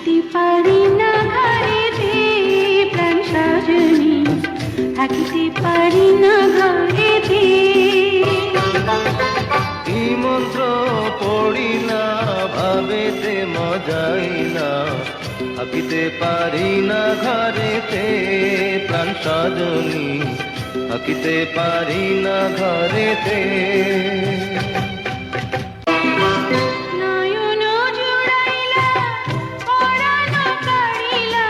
থাকিতে পারি না ঘরেতে প্রাণ সজনী, থাকিতে পারি না ঘরেতে। কি মন্ত্র পড়ি না ভাবেতে মজাই না, থাকিতে পারি না ঘরেতে প্রাণ সজনী, থাকিতে পারি না ঘরেতে। নয়ন জুড়াইলা পরাণ কাড়িলা,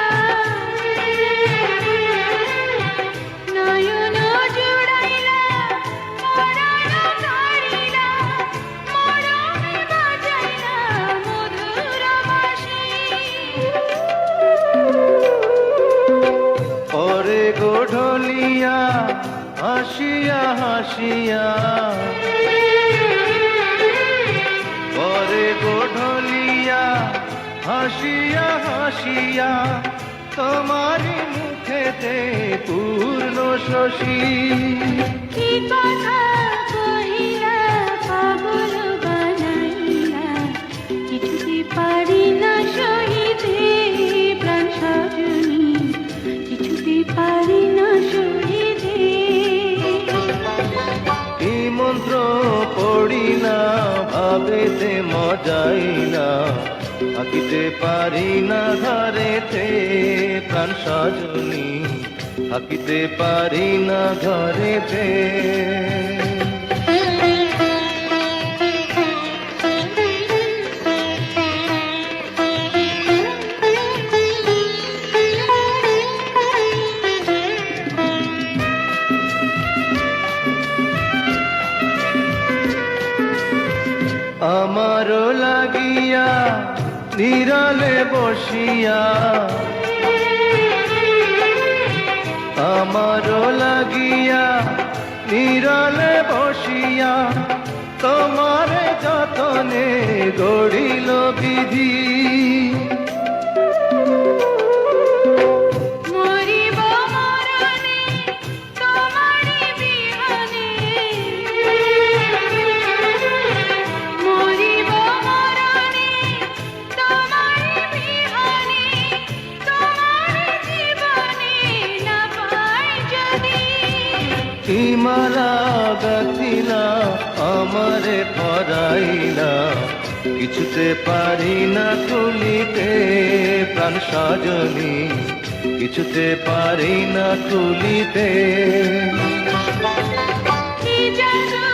নয়ন জুড়াইলা পরাণ কাড়িলা, মরমে বাজাইলা মধুর বাঁশি। পরে গোঢলিয়া হাসিয়া হাসিয়া, পরে গোঢলিয়া হাসিয়া হাসিয়া, তোমারি মুখেতে পূর্ণ শশী। কি কথা কহিলা পাগল বানাইলা, কিছুতে পারি না সহিতে প্রাণ সজনী, কিছুতে পারি না সহিতে। কি মন্ত্র পড়ি না ভাবেতে মজাই না, থাকিতে পারি না ঘরেতে প্রাণ সজনী, থাকিতে পারি না ঘরেতে। আমারও লাগিয়া নিরালে বসিয়া, আমারও লাগিয়া নিরালে বসিয়া, তোমারে যতনে গড়িল বিধি। মরিব মরণে তোমারি বিহানে, মরিব মরণে তোমারি বিহানে, তোমারি জীবনে না পাই যদি। কি মালা গাথিলা আমারে পরাইলা, কিছুতে পারি না খুলিতে প্রাণ সজনী, কিছুতে পারি না খুলিতে। কি জাদু